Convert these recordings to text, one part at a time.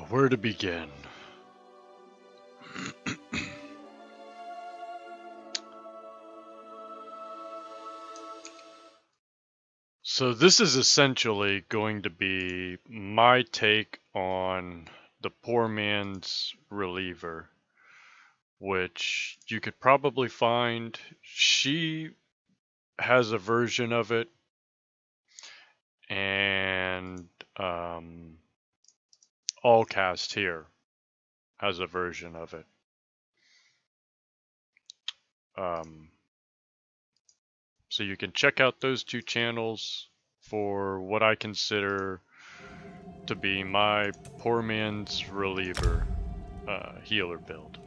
Where to begin? So this is essentially going to be my take on the poor man's Reliver, which you could probably find. She has a version of it, and Allcast here has a version of it. So you can check out those two channels for what I consider to be my poor man's Reliver healer build.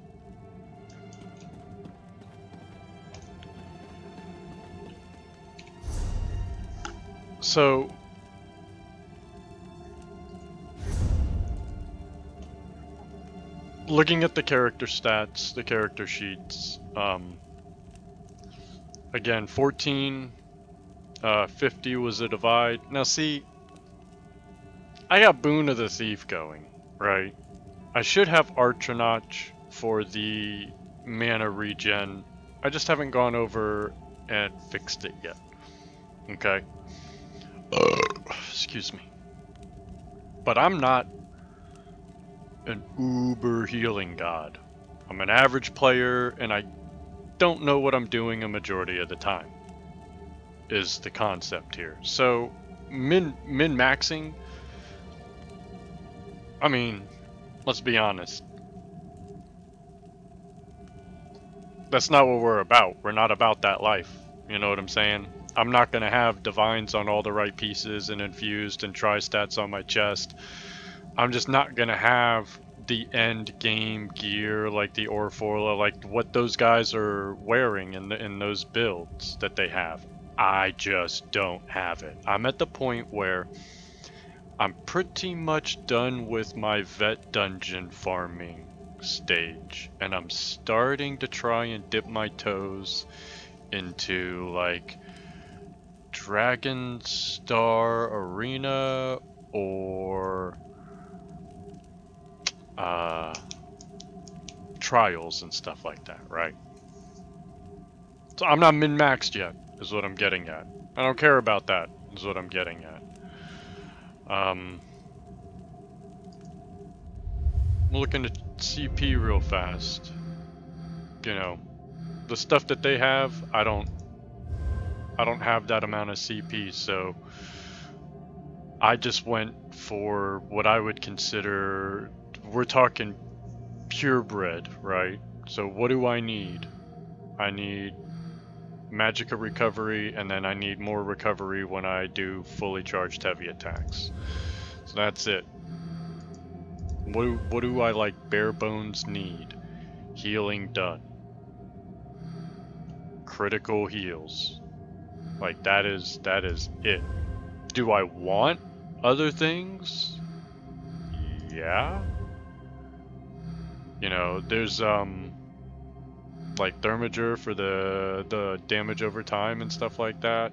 So looking at the character stats, the character sheets, again, 14, 50 was a divide. Now see, I got Boon of the Thief going, right? I should have Archonach for the mana regen. I just haven't gone over and fixed it yet. Okay? Excuse me. But I'm not an uber healing god. I'm an average player, and I don't know what I'm doing a majority of the time, is the concept here. So, min-maxing, I mean, let's be honest. That's not what we're about. We're not about that life. You know what I'm saying? I'm not going to have divines on all the right pieces and infused and tri-stats on my chest. I'm just not going to have the end game gear like the Orforla, like what those guys are wearing in those builds that they have. I just don't have it. I'm at the point where I'm pretty much done with my vet dungeon farming stage, and I'm starting to try and dip my toes into like Dragon Star Arena or trials and stuff like that, right? So I'm not min-maxed yet, is what I'm getting at. I don't care about that, is what I'm getting at. I'm looking at CP real fast. You know, the stuff that they have, I don't have that amount of CP, so I just went for what I would consider, we're talking purebred, right? So what do I need? I need Magicka recovery, and then I need more recovery when I do fully charged heavy attacks. So that's it. What do I like bare bones need? Healing done. Critical heals. Like that is it. Do I want other things? Yeah. You know, there's like Thermager for the damage over time and stuff like that.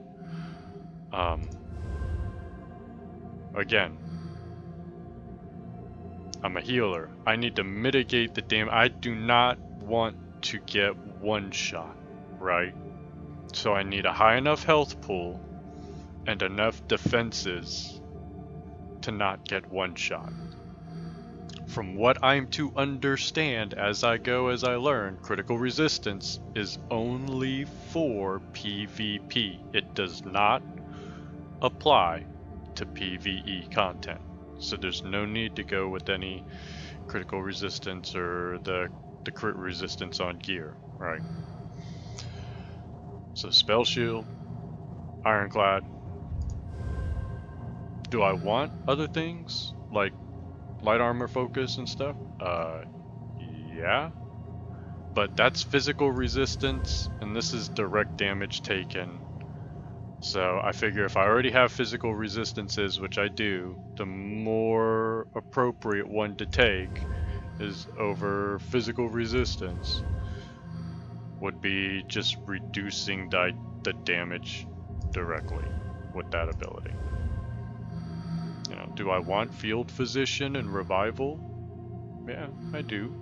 Again, I'm a healer. I need to mitigate the damage. I do not want to get one shot, right? So I need a high enough health pool and enough defenses to not get one shot. From what I'm to understand as I go, as I learn, critical resistance is only for PvP. It does not apply to PvE content. So there's no need to go with any critical resistance or the crit resistance on gear, right? So Spell Shield, Ironclad. Do I want other things? Like light armor focus and stuff? Yeah. But that's physical resistance, and this is direct damage taken. So I figure if I already have physical resistances, which I do, the more appropriate one to take is over physical resistance. Would be just reducing the damage directly with that ability. You know, do I want Field Physician and Revival? Yeah, I do.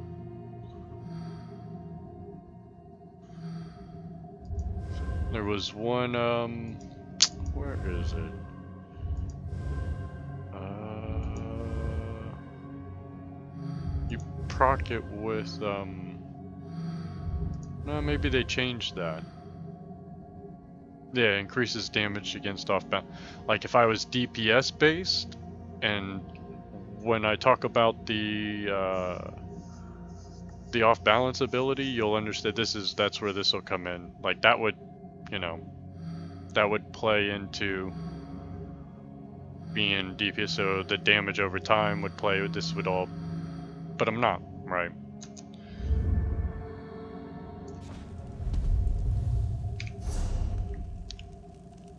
There was one, where is it? You proc it with, no, maybe they changed that. Yeah, increases damage against off-balance. Like if I was DPS based, and when I talk about the off-balance ability, you'll understand that's where this will come in. Like that would, you know, that would play into being DPS, so the damage over time would play with this would all, but I'm not, right?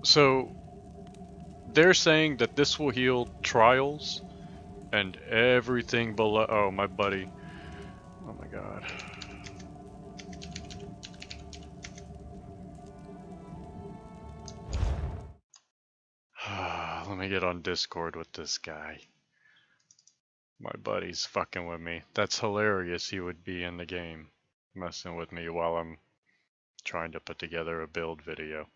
So they're saying that this will heal trials and everything below. Oh, my buddy. Oh my god. Let me get on Discord with this guy. My buddy's fucking with me. That's hilarious. He would be in the game messing with me while I'm trying to put together a build video.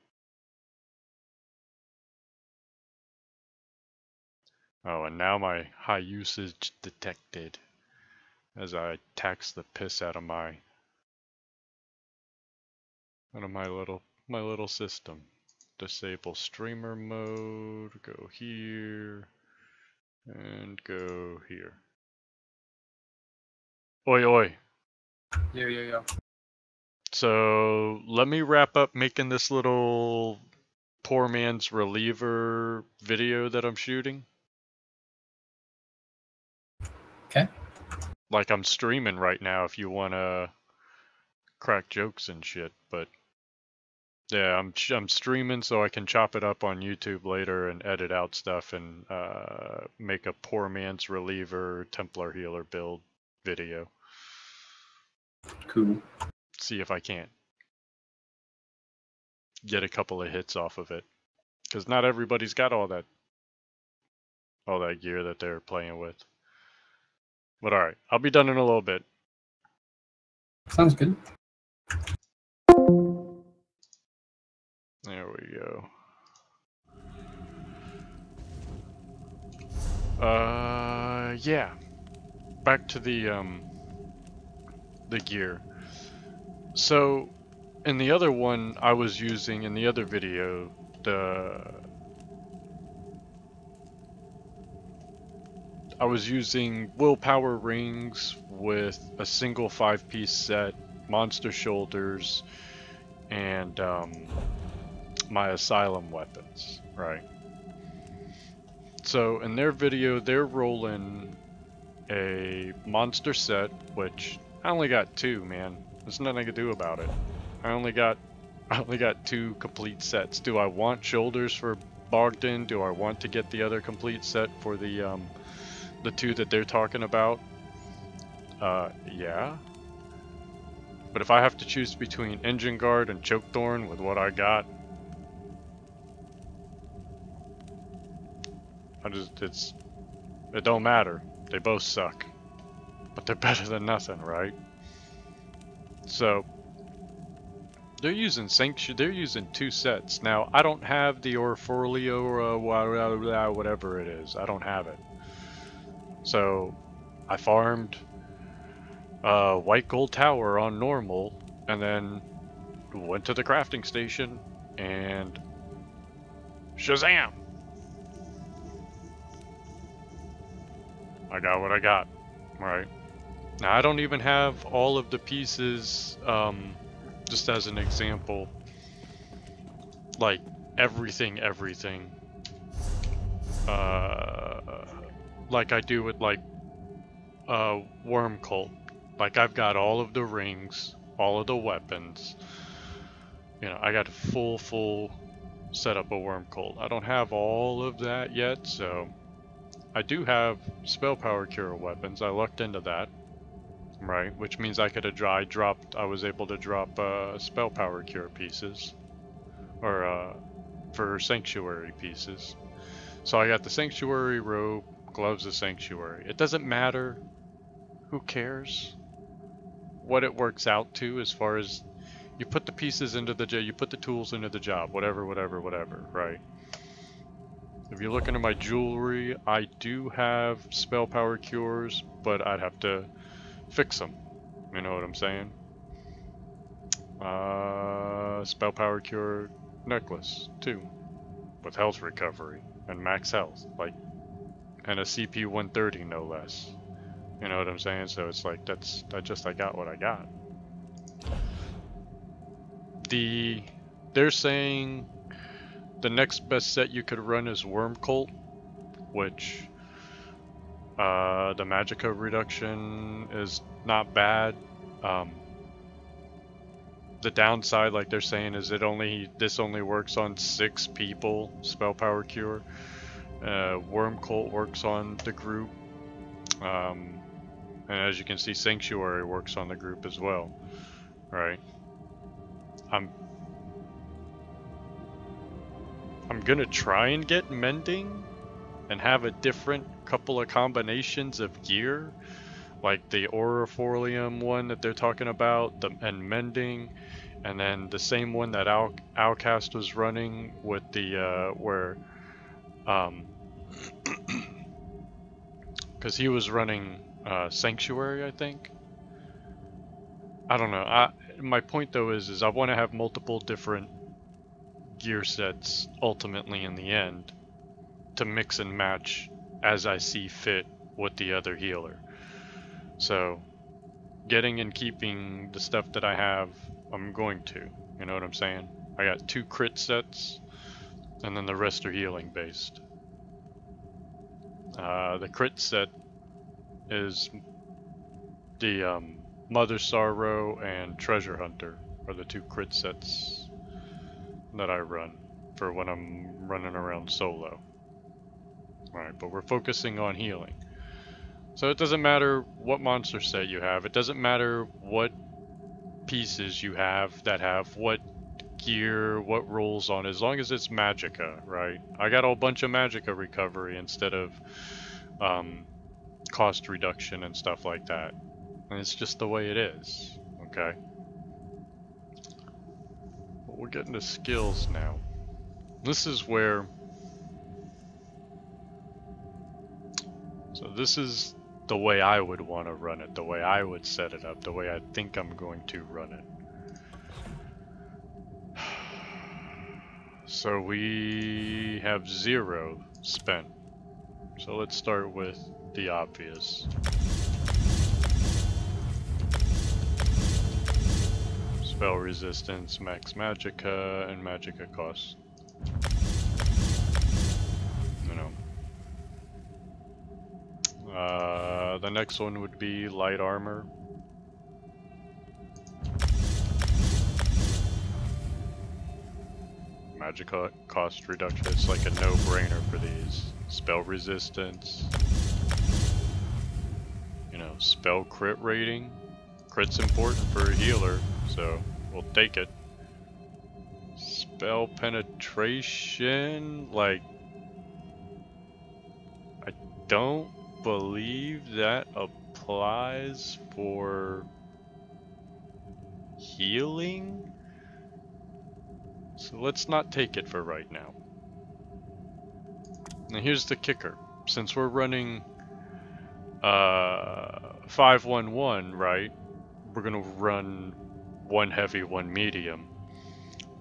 Oh, and now my high usage detected as I tax the piss out of my little system. Disable streamer mode, go here, and go here. Oi oi. Yeah. So let me wrap up making this little poor man's Reliver video that I'm shooting. Okay. Like I'm streaming right now if you wanna crack jokes and shit, but yeah, I'm streaming so I can chop it up on YouTube later and edit out stuff and make a poor man's Reliver Templar healer build video. Cool. See if I can't get a couple of hits off of it, because not everybody's got all that gear that they're playing with. But all right, I'll be done in a little bit. Sounds good. There we go. Yeah. Back to the gear. So, in the other one I was using in the other video, I was using willpower rings with a single 5-piece set, monster shoulders, and my asylum weapons, right? So in their video, they're rolling a monster set, which I only got 2, man. There's nothing I could do about it. I only got 2 complete sets. Do I want shoulders for Bogdan? Do I want to get the other complete set for the 2 that they're talking about? Yeah. But if I have to choose between Engine Guard and Chokethorn with what I got, it don't matter. They both suck. But they're better than nothing, right? So they're using they're using 2 sets. Now I don't have the Orfolio or whatever it is. I don't have it. So I farmed White Gold Tower on normal, and then went to the crafting station and Shazam! I got what I got, right? Now I don't even have all of the pieces, just as an example, like everything, like I do with like Worm Cult. Like I've got all of the rings, all of the weapons, you know, I got a full setup of Worm Cult. I don't have all of that yet, so I do have spell power cure weapons. I lucked into that, right? Which means I could have I was able to drop spell power cure pieces, or for sanctuary pieces. So I got the sanctuary robe, gloves of sanctuary. It doesn't matter who cares what it works out to as far as you put the pieces into the job, you put the tools into the job, whatever, right? If you look into my jewelry, I do have spell power cures, but I'd have to fix them. You know what I'm saying? Spell power cure necklace, too. With health recovery and max health, like, and a CP 130 no less. You know what I'm saying? So it's like, I got what I got. They're saying the next best set you could run is Worm Cult, which the Magicka reduction is not bad. The downside, like they're saying, is this only works on 6 people, spell power cure. Worm Cult works on the group. And as you can see, Sanctuary works on the group as well. Right? I'm gonna try and get Mending and have a different couple of combinations of gear, like the Aurifolium one that they're talking about, and Mending, and then the same one that Outcast was running with the because he was running Sanctuary, I think. I don't know. My point though is I want to have multiple different gear sets ultimately in the end to mix and match as I see fit with the other healer. So getting and keeping the stuff that I have, I'm going to. You know what I'm saying? I got 2 crit sets and then the rest are healing based. The crit set is the Mother Sorrow and Treasure Hunter are the 2 crit sets that I run for when I'm running around solo. Alright, but we're focusing on healing. So it doesn't matter what monster set you have, it doesn't matter what pieces you have that have what gear, what rolls on, as long as it's Magicka, right? I got a bunch of Magicka recovery instead of cost reduction and stuff like that. And it's just the way it is, okay? But we're getting to skills now. This is where... So this is the way I would want to run it, the way I would set it up, the way I think I'm going to run it. So we have 0 spent. So let's start with the obvious. Spell resistance, max Magicka, and Magicka cost. You know. The next one would be light armor. Magicka cost reduction. It's like a no-brainer for these. Spell resistance. You know, spell crit rating. Crit's important for a healer, so we'll take it. Spell penetration, like, I don't believe that applies for healing, so let's not take it for right now. Now here's the kicker. Since we're running 5-1-1, right? We're gonna run 1 heavy, 1 medium.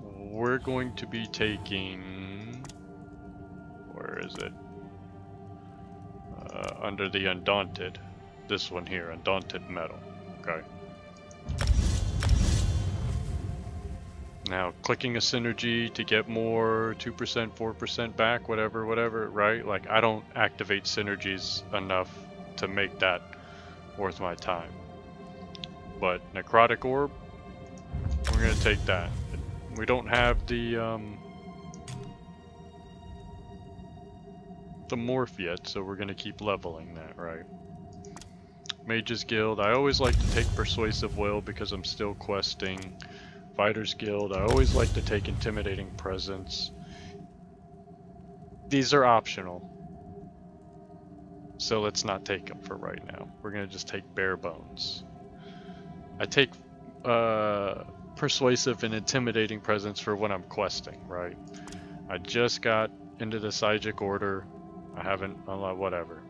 We're going to be taking... Where is it? Under the Undaunted. This one here, Undaunted Metal. Okay. Now, clicking a synergy to get more 2%, 4% back, whatever, right? Like, I don't activate synergies enough to make that worth my time. But Necrotic Orb, we're gonna take that. We don't have the morph yet, so we're gonna keep leveling that, right? Mage's Guild, I always like to take Persuasive Will because I'm still questing. Fighter's Guild, I always like to take Intimidating Presence. These are optional. So let's not take them for right now. We're gonna just take bare bones. I take persuasive and intimidating presence for when I'm questing, right? I just got into the Psychic Order. I haven't unlocked whatever.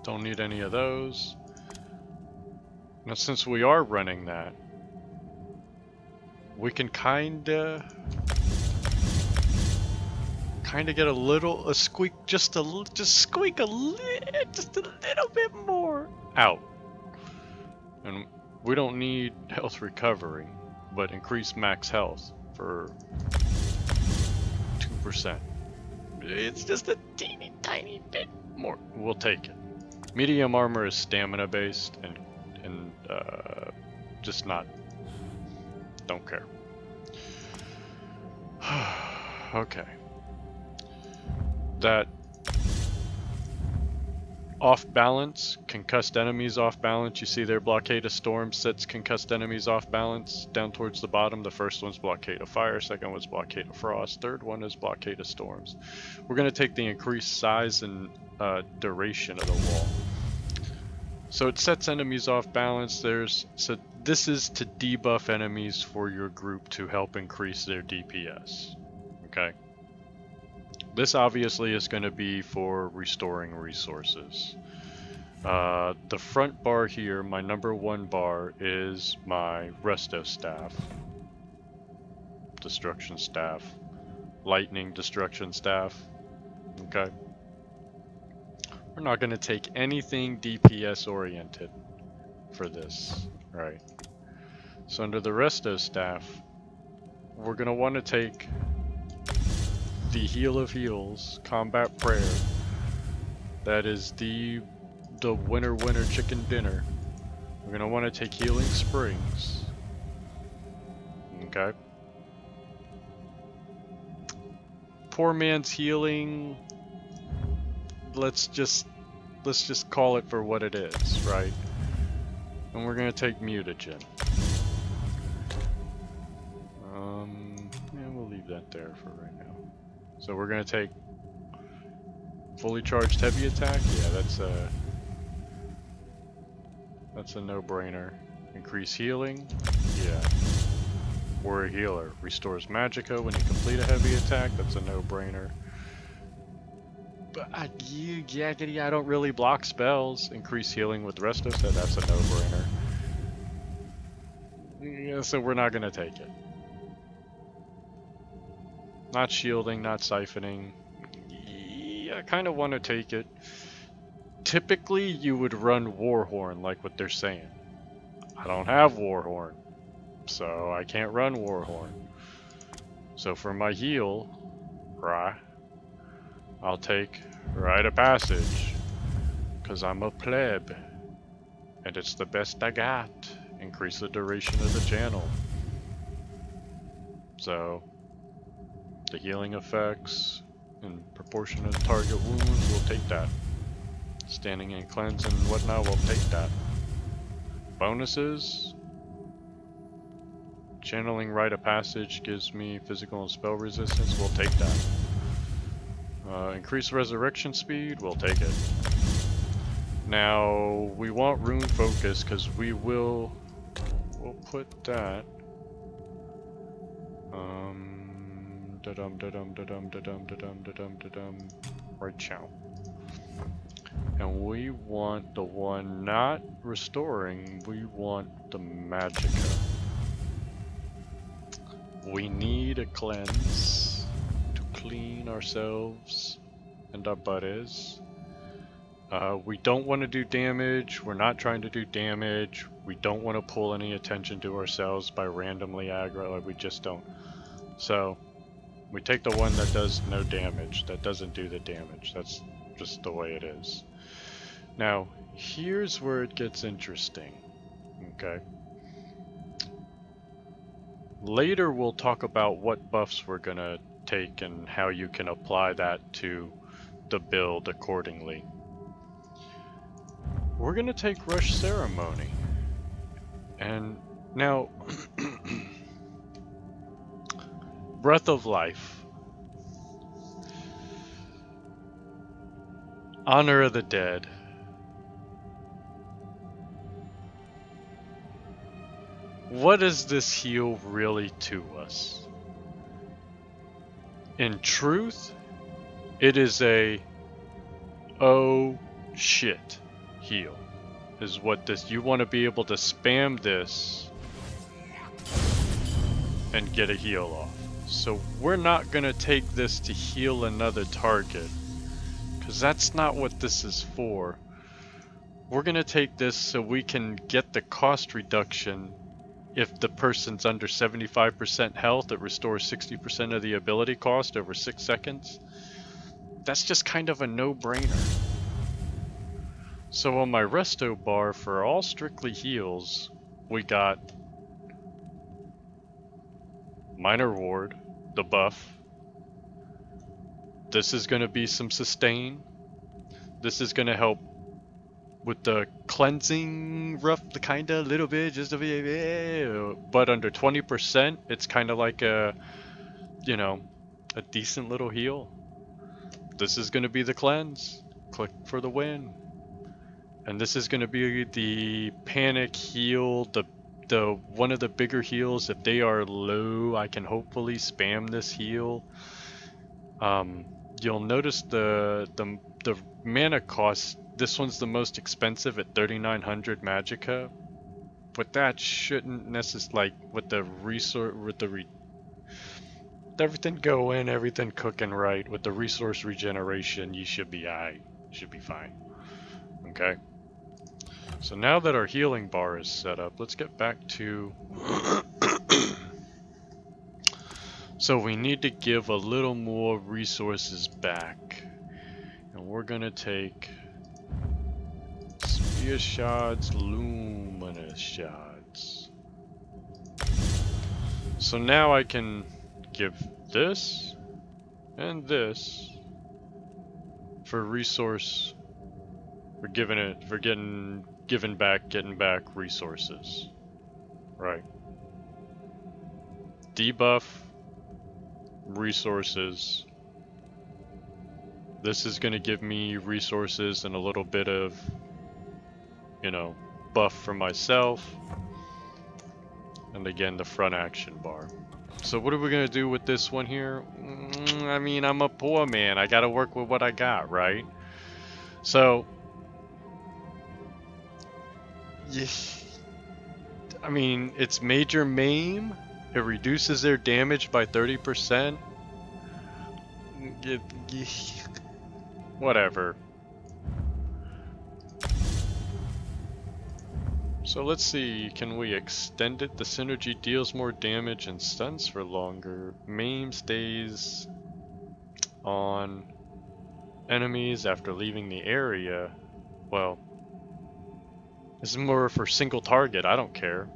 Don't need any of those. Now since we are running that, we can kinda get a squeak, just squeak a little bit more out. And we don't need health recovery, but increase max health for 2%. It's just a teeny tiny bit more. We'll take it. Medium armor is stamina based and just not, don't care. Okay. That off balance, concussed enemies off balance. You see there, Blockade of Storm sets concussed enemies off balance down towards the bottom. The first one's Blockade of Fire, second one's Blockade of Frost, third one is Blockade of Storms. We're going to take the increased size and duration of the wall. So it sets enemies off balance. So this is to debuff enemies for your group to help increase their DPS. Okay. This obviously is going to be for restoring resources. The front bar here, my number 1 bar, is my Resto Staff. Destruction Staff. Lightning Destruction Staff. Okay. We're not going to take anything DPS oriented for this, right? So under the Resto Staff, we're going to want to take the Heal of Heals, Combat Prayer. That is the winner chicken dinner. We're gonna want to take Healing Springs. Okay. Poor man's healing. Let's just call it for what it is, right? And we're gonna take Mutagen. Yeah, we'll leave that there for right now. So we're gonna take fully charged heavy attack. Yeah, that's a no-brainer. Increase healing. Yeah. We're a healer. Restores magicka when you complete a heavy attack. That's a no-brainer. But I don't really block spells. Increase healing with Resto Set. That's a no-brainer. Yeah, so we're not gonna take it. Not shielding, not siphoning. Yeah, I kind of want to take it. Typically, you would run Warhorn, like what they're saying. I don't have Warhorn, so I can't run Warhorn. So for my heal, I'll take Rite of Passage, because I'm a pleb, and it's the best I got. Increase the duration of the channel. So the healing effects in proportion to target wounds, we'll take that. Standing and cleanse and whatnot, we'll take that. Bonuses. Channeling Rite of Passage gives me physical and spell resistance, we'll take that. Increased resurrection speed, we'll take it. Now, we want Rune Focus because we'll put that. Right chow. And we want the one not restoring, we want the magicka. We need a cleanse to clean ourselves and our buddies. We don't want to do damage, we're not trying to do damage, we don't want to pull any attention to ourselves by randomly aggro, like we just don't. So, we take the one that does no damage, that doesn't do the damage, that's just the way it is. Now, here's where it gets interesting, okay? Later we'll talk about what buffs we're gonna take and how you can apply that to the build accordingly. We're gonna take Rush Ceremony. And now, Breath of Life. Honor of the Dead. What does this heal really to us? In truth, it is a oh shit heal. Is what this, you want to be able to spam this and get a heal off. So we're not going to take this to heal another target, because that's not what this is for. We're going to take this so we can get the cost reduction. If the person's under 75% health, it restores 60% of the ability cost over 6 seconds. That's just kind of a no-brainer. So on my resto bar for all strictly heals, we got Minor Ward, the buff. This is going to be some sustain. This is going to help with the cleansing, rough, kinda, little bit, just a bit, but under 20%, it's kind of like a, you know, a decent little heal. This is going to be the cleanse. Click for the win. And this is going to be the panic heal, the one of the bigger heals. If they are low, I can hopefully spam this heal. You'll notice the mana cost. This one's the most expensive at 3,900 Magicka, but that shouldn't necessarily, like, with the resource, everything going, everything cooking right, with the resource regeneration, you should be alright. Should be fine. Okay. So now that our healing bar is set up, let's get back to. So we need to give a little more resources back, and we're gonna take Spear Shards, Luminous Shards. So now I can give this and this for resource, for getting back resources. Right. Debuff, resources. This is going to give me resources and a little bit of, you know, buff for myself. And again, the front action bar. So what are we going to do with this one here? I mean, I'm a poor man. I got to work with what I got, right? So, yeah, I mean, it's major maim. It reduces their damage by 30%. Whatever. So let's see, can we extend it? The synergy deals more damage and stuns for longer. Maim stays on enemies after leaving the area. Well, this is more for single target, I don't care.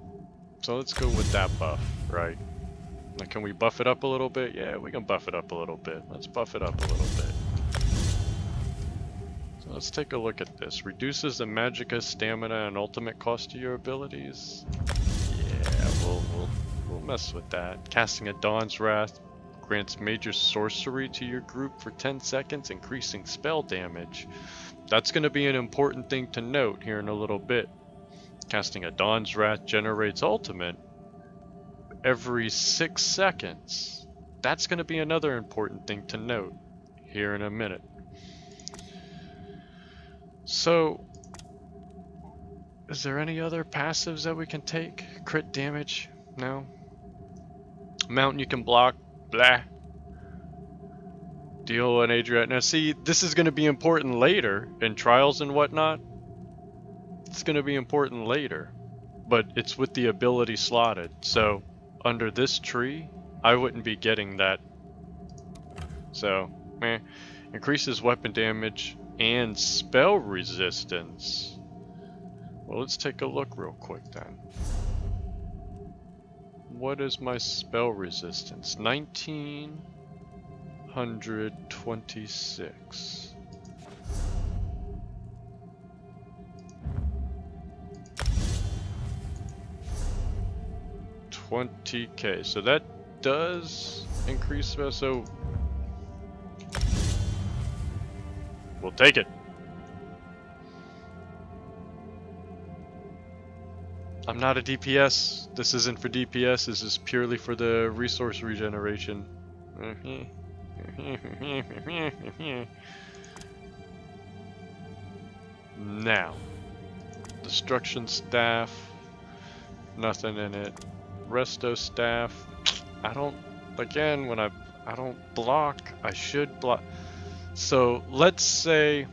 So let's go with that buff, right? Now can we buff it up a little bit? Yeah, we can buff it up a little bit. Let's buff it up a little bit. So let's take a look at this. Reduces the magicka, stamina, and ultimate cost to your abilities. Yeah, we'll mess with that. Casting a Dawn's Wrath grants major sorcery to your group for 10 seconds, increasing spell damage. That's going to be an important thing to note here in a little bit. Casting a Dawn's Wrath generates ultimate every 6 seconds. That's going to be another important thing to note here in a minute. So, is there any other passives that we can take? Crit damage? No. Mountain you can block? Blah. Deal an Adriat. Now see, this is going to be important later in trials and whatnot. It's going to be important later, but it's with the ability slotted. So under this tree, I wouldn't be getting that. So, increases weapon damage and spell resistance. Well, let's take a look real quick then. What is my spell resistance? 1926. 20k, so that does increase, so we'll take it. I'm not a DPS. This isn't for DPS. This is purely for the resource regeneration. Now, destruction staff, nothing in it. Resto staff, I don't, again, when I don't block, I should block. So let's say,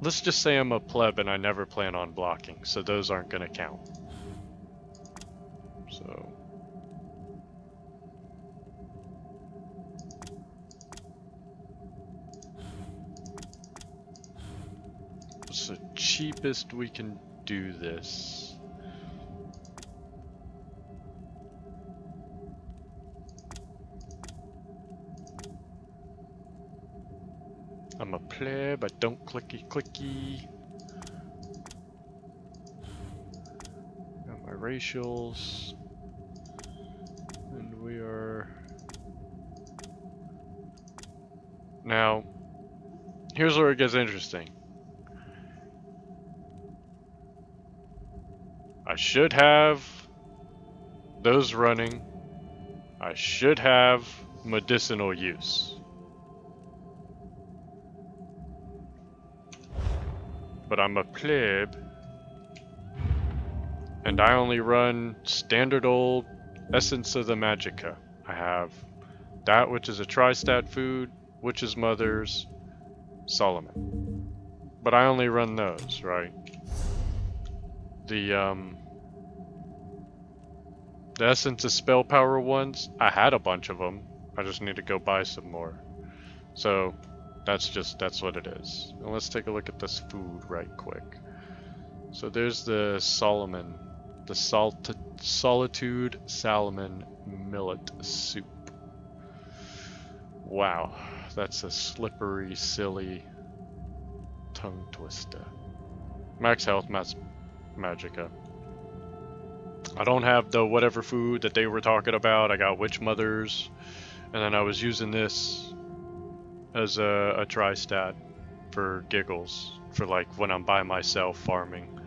let's just say I'm a pleb and I never plan on blocking, so those aren't gonna count. So what's the cheapest we can do this? I'm a pleb, I don't clicky clicky. Got my racials. And we are... Now, here's where it gets interesting. I should have those running. I should have medicinal use. But I'm a pleb, and I only run standard old Essence of the Magicka. I have that, which is a tri-stat food, Witch's Mother's, Solomon. But I only run those, right? The Essence of Spell Power ones, I had a bunch of them. I just need to go buy some more. So that's what it is. And let's take a look at this food right quick. So there's the Solomon, the Solitude Salmon Millet Soup. Wow, that's a slippery, silly tongue twister. Max health, max magicka. I don't have the whatever food that they were talking about. I got Witch Mothers, and then I was using this as a tri-stat for giggles, for like when I'm by myself farming.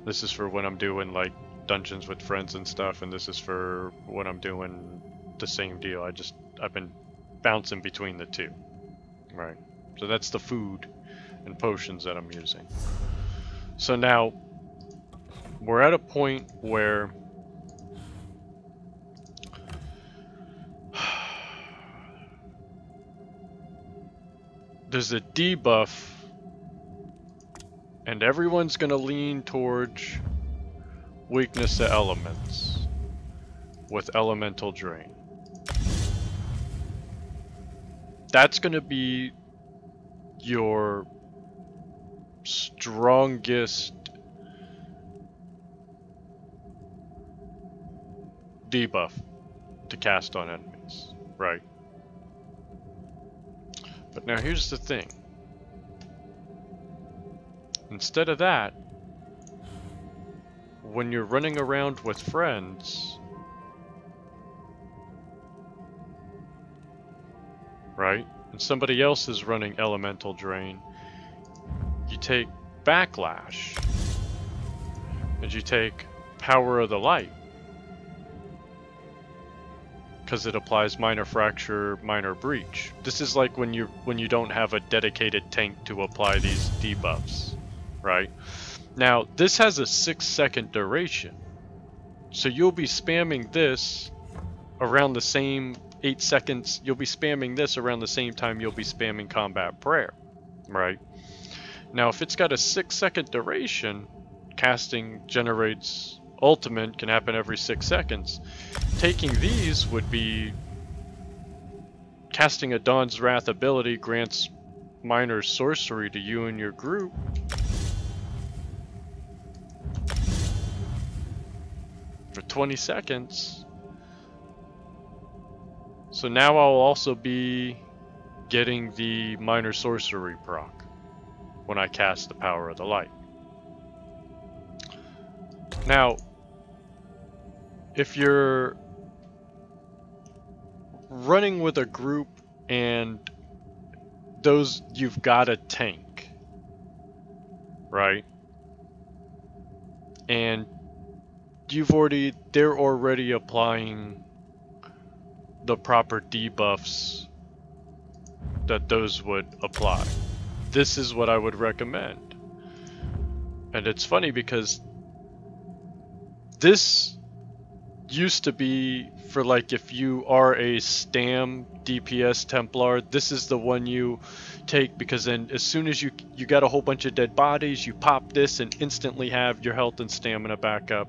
This is for when I'm doing like dungeons with friends and stuff, and this is for when I'm doing the same deal. I've been bouncing between the two. Right. So that's the food and potions that I'm using. So now we're at a point where there's a debuff, and everyone's gonna lean towards weakness to elements with elemental drain. That's gonna be your strongest debuff to cast on enemies, right? But now here's the thing. Instead of that, when you're running around with friends, right, and somebody else is running elemental drain, you take backlash, and you take power of the light, because it applies minor fracture, minor breach. This is like when you don't have a dedicated tank to apply these debuffs, right? Now this has a 6-second duration, so you'll be spamming this around the same 8 seconds. You'll be spamming this around the same time you'll be spamming combat prayer, right? Now if it's got a 6-second duration, casting generates ultimate can happen every 6 seconds. Taking these would be casting a Dawn's Wrath ability grants minor sorcery to you and your group. For 20 seconds. So now I'll also be getting the minor sorcery proc when I cast the power of the light. Now, if you're running with a group and those you've got a tank, right? And they're already applying the proper debuffs that those would apply. This is what I would recommend. And it's funny because this used to be for like if you are a Stam DPS Templar, this is the one you take, because then as soon as you got a whole bunch of dead bodies, you pop this and instantly have your health and stamina back up.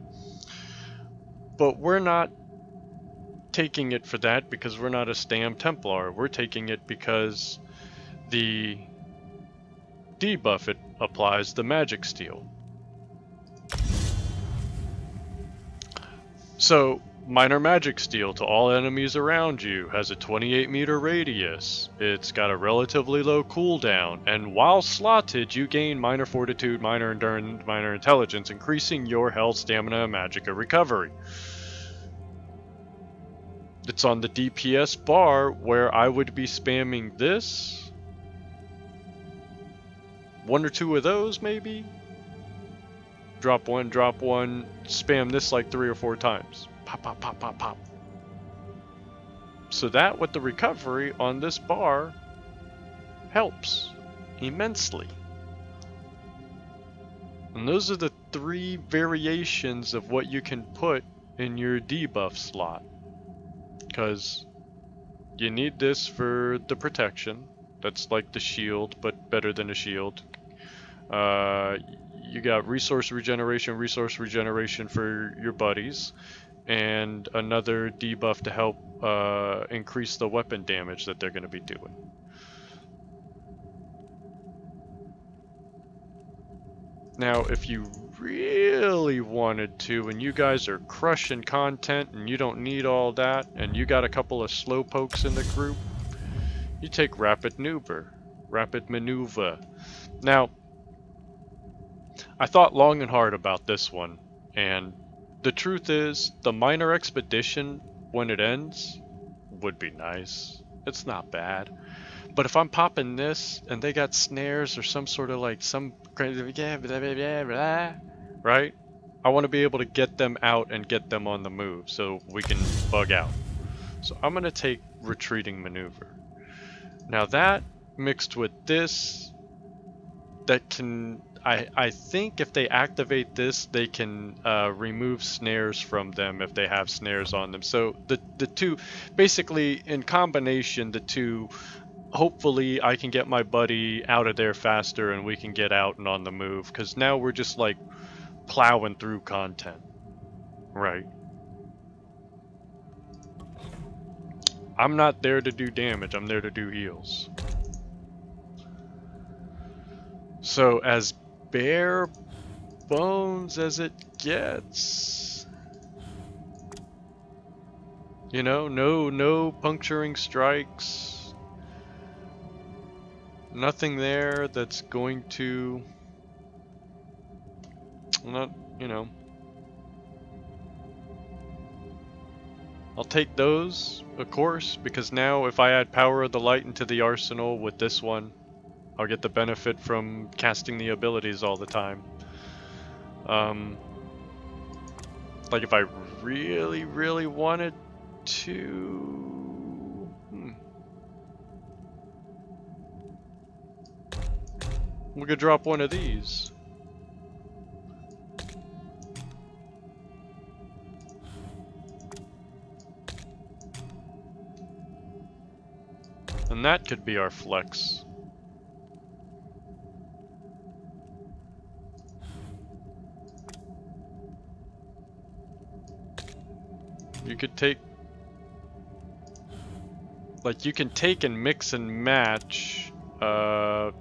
But we're not taking it for that because we're not a Stam Templar. We're taking it because the debuff it applies, the magic steel. So, minor magic steel to all enemies around you, has a 28-meter radius, it's got a relatively low cooldown, and while slotted you gain minor fortitude, minor endurance, minor intelligence, increasing your health, stamina, and magicka recovery. It's on the DPS bar where I would be spamming this. One or two of those maybe? Drop one, spam this like 3 or 4 times. Pop, pop, pop, pop, pop. So that with the recovery on this bar helps immensely. And those are the 3 variations of what you can put in your debuff slot. Because you need this for the protection. That's like the shield, but better than a shield. You got resource regeneration for your buddies, and another debuff to help increase the weapon damage that they're going to be doing. Now, if you really wanted to, and you guys are crushing content and you don't need all that, and you got a couple of slowpokes in the group, you take Rapid Maneuver. Now, I thought long and hard about this one, and the truth is, the minor expedition, when it ends, would be nice. It's not bad. But if I'm popping this, and they got snares or some sort of like some crazy, right? I want to be able to get them out and get them on the move so we can bug out. So I'm going to take Retreating Maneuver. Now that, mixed with this, that can... I think if they activate this, they can remove snares from them if they have snares on them. So the two, basically in combination, the two, hopefully I can get my buddy out of there faster and we can get out and on the move. Because now we're just like plowing through content, right? I'm not there to do damage, I'm there to do heals. So as bare bones as it gets, you know, no puncturing strikes, nothing there that's going to not, you know, I'll take those, of course, because now if I add Power of the Light into the arsenal with this one, I'll get the benefit from casting the abilities all the time. Like if I really wanted to... We could drop one of these. And that could be our flex. You could take, like, you can take and mix and match, you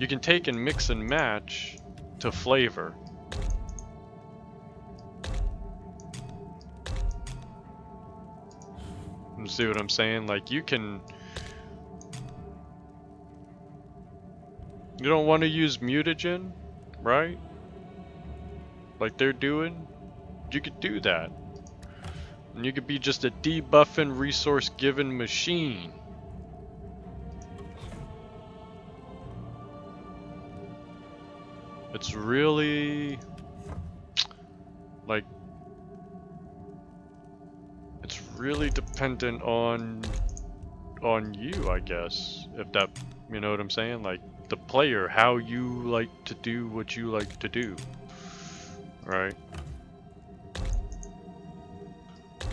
can take and mix and match to flavor. You see what I'm saying? Like, you can, you don't want to use mutagen, right? Like they're doing. You could do that. And you could be just a debuffing, resource-given machine. It's really like it's really dependent on you, I guess. If that, you know what I'm saying? Like the player, how you like to do what you like to do. Right?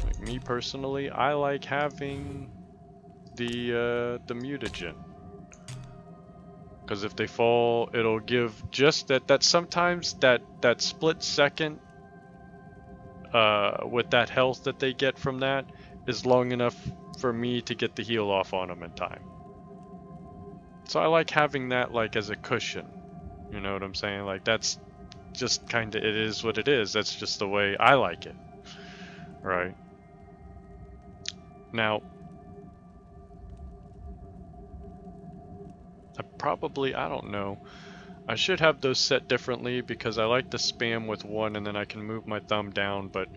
Like me personally, I like having the mutagen. Because if they fall, it'll give just that sometimes that split second with that health that they get from that is long enough for me to get the heal off on them in time. So I like having that like as a cushion. You know what I'm saying? Like that's just kind of, it is what it is. That's just the way I like it. Right. Now, I don't know. I should have those set differently because I like to spam with one and then I can move my thumb down, but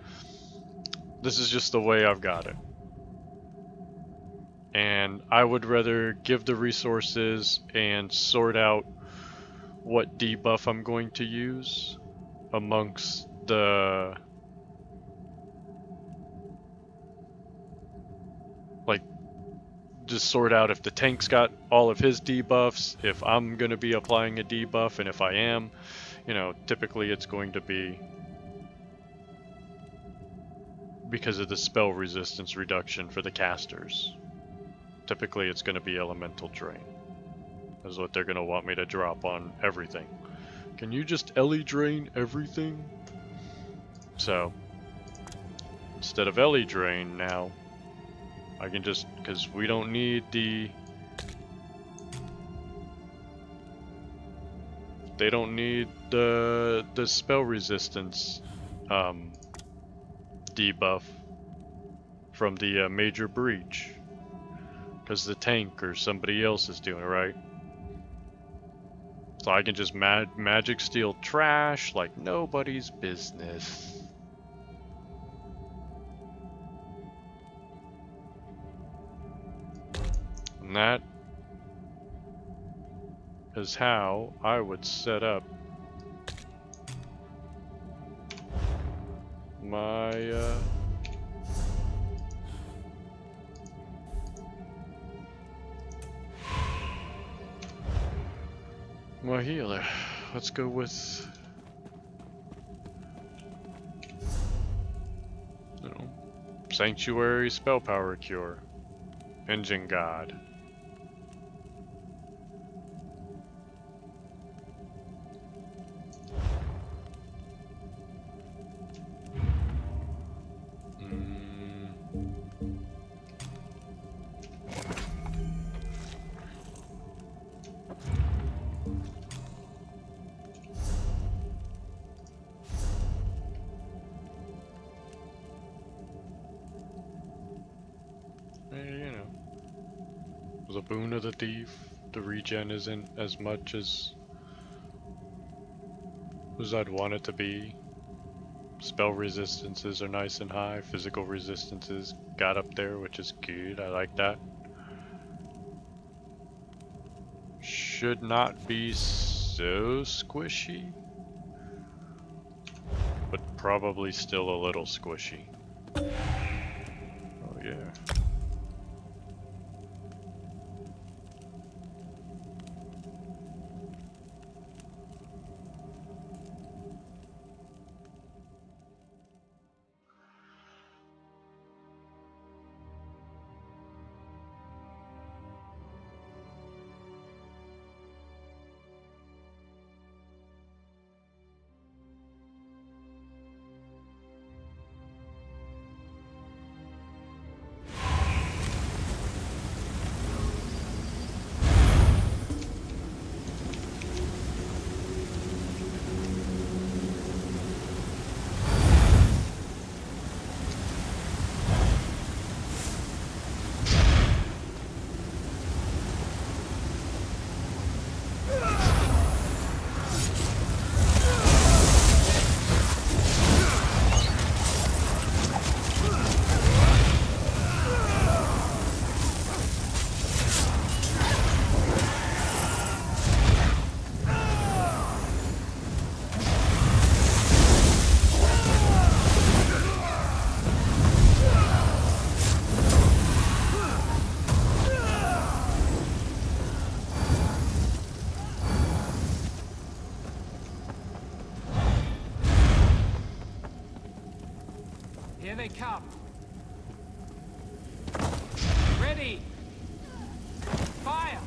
this is just the way I've got it. And I would rather give the resources and sort out what debuff I'm going to use amongst the... like, just sort out if the tank's got all of his debuffs, if I'm going to be applying a debuff, and if I am, you know, typically it's going to be because of the spell resistance reduction for the casters. Typically it's going to be elemental drain. Is what they're going to want me to drop on everything. Can you just Ellie drain everything? So, instead of Ellie drain now, I can just, because we don't need the... they don't need the spell resistance debuff from the major breach. Because the tank or somebody else is doing it, right? So I can just magic steal trash like nobody's business. And that is how I would set up my my healer. Let's go with, you know, Sanctuary Spell Power Cure. Engine God. You know, the boon of the thief, the regen isn't as much as I'd want it to be. Spell resistances are nice and high, physical resistances got up there, which is good, I like that. Should not be so squishy, but probably still a little squishy. Oh yeah. come. Ready. Fire.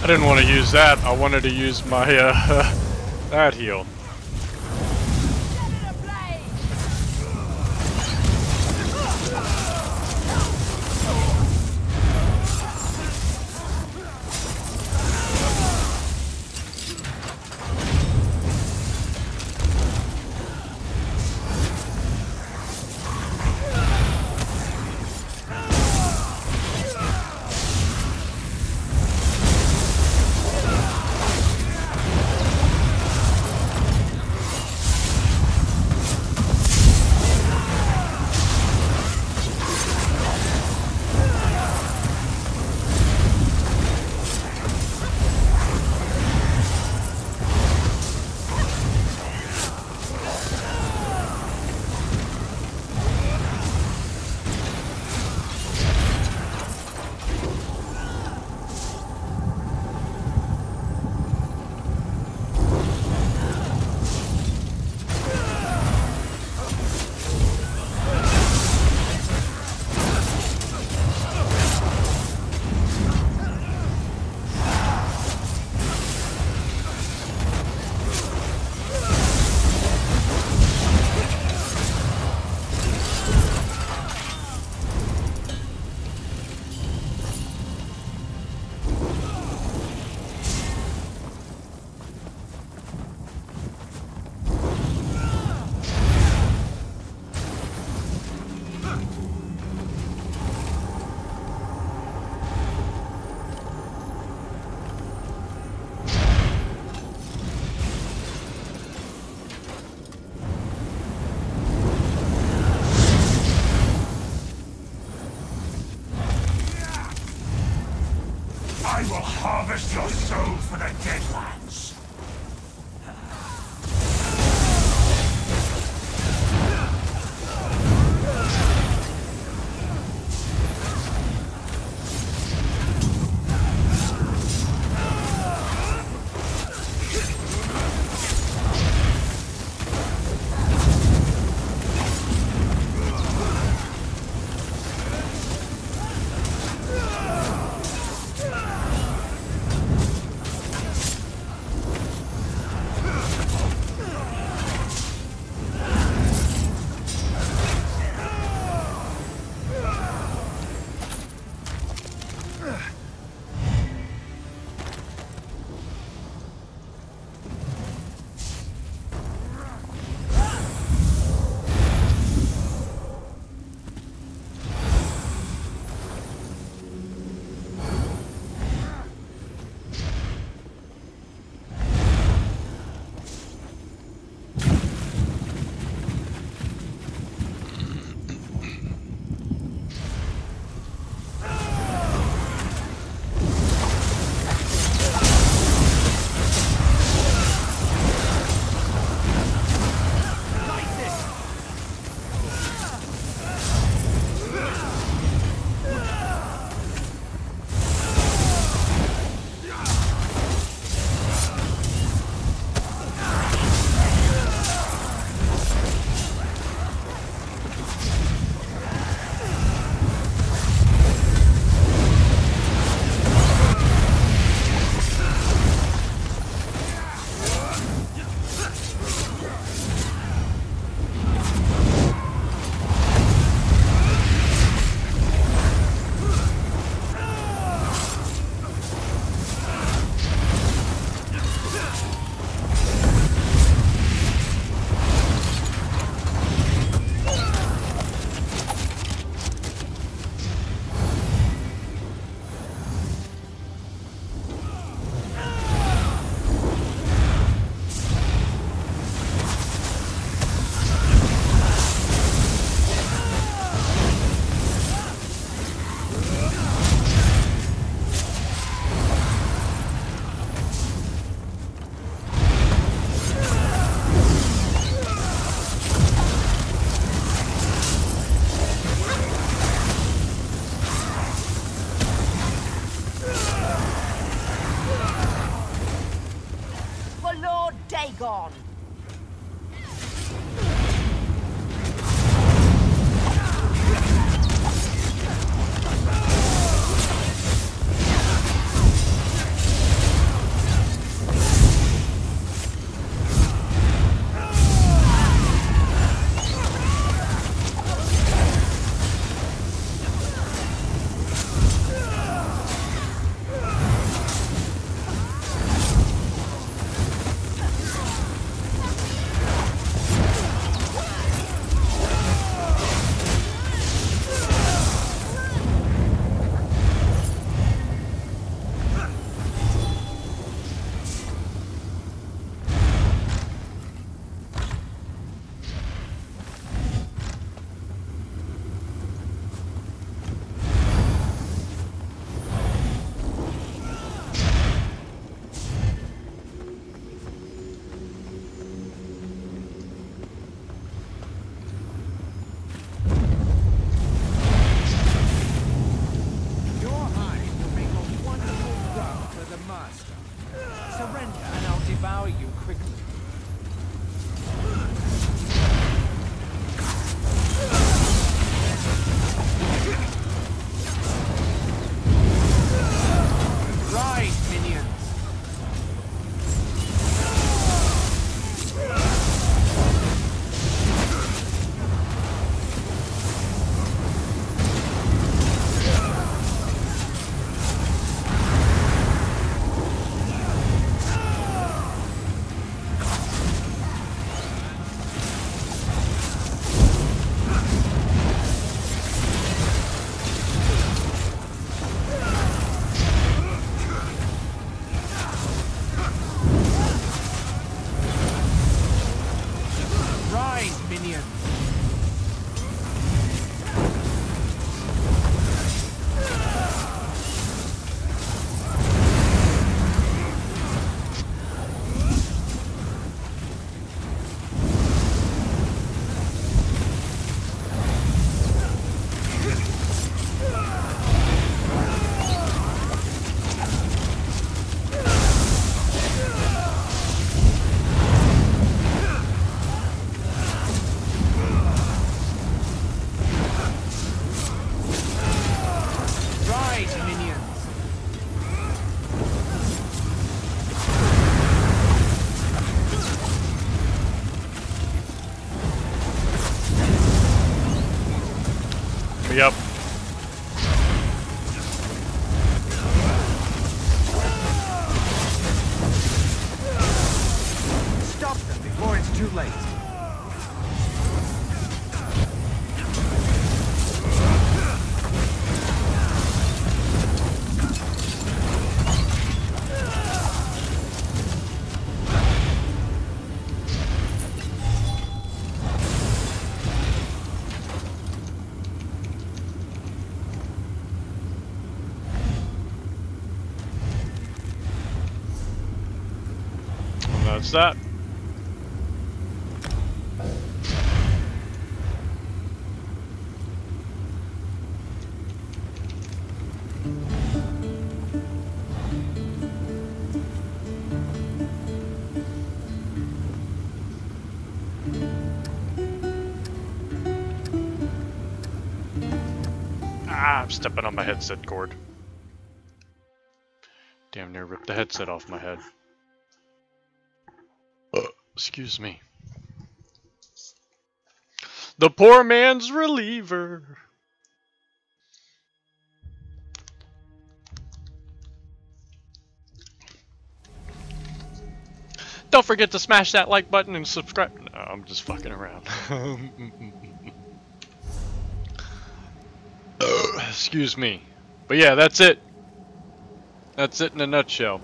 I didn't want to use that. I wanted to use my that heal. Yep. Stop them before it's too late. That's that. Ah, I'm stepping on my headset cord. Damn near ripped the headset off my head. Excuse me. The poor man's reliever. Don't forget to smash that like button and subscribe. No, I'm just fucking around. Excuse me. But yeah, that's it. That's it in a nutshell.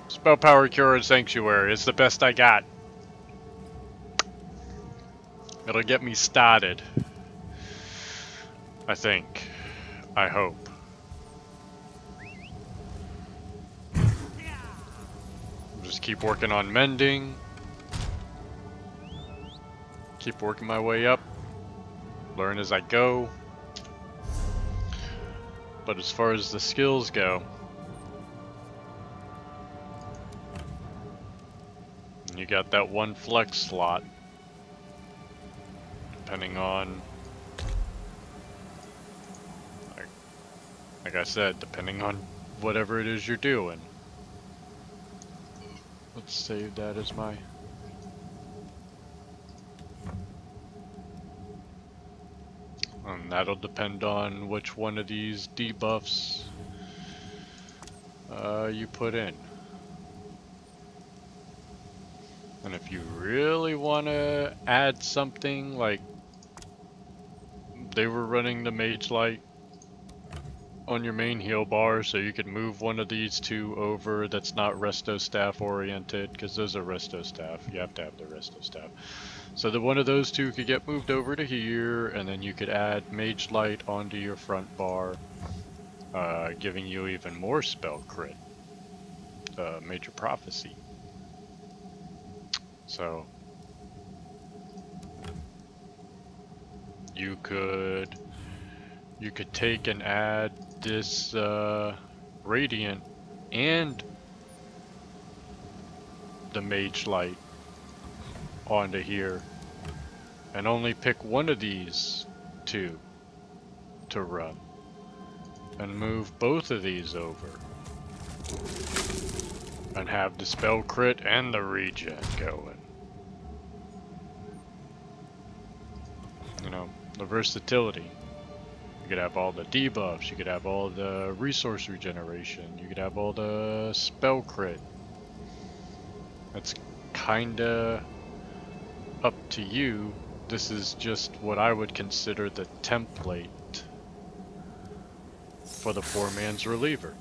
Spell Power Cure and Sanctuary. It's the best I got. It'll get me started. I think. I hope. Just keep working on mending. Keep working my way up. Learn as I go. But as far as the skills go, you got that one flex slot. Depending on, like I said, depending on whatever it is you're doing. Let's save that as my... And that'll depend on which one of these debuffs you put in. And if you really want to add something, like they were running the Mage Light on your main heal bar, so you could move one of these two over that's not Resto Staff oriented, because those are Resto Staff. You have to have the Resto Staff. So that one of those two could get moved over to here, and then you could add Mage Light onto your front bar, giving you even more spell crit. Major Prophecy. So you could take and add this Radiant and the Mage Light onto here, and only pick one of these two to run, and move both of these over, and have the spell crit and the regen going. You know, the versatility. You could have all the debuffs, you could have all the resource regeneration, you could have all the spell crit. That's kinda up to you. This is just what I would consider the template for the poor man's reliever.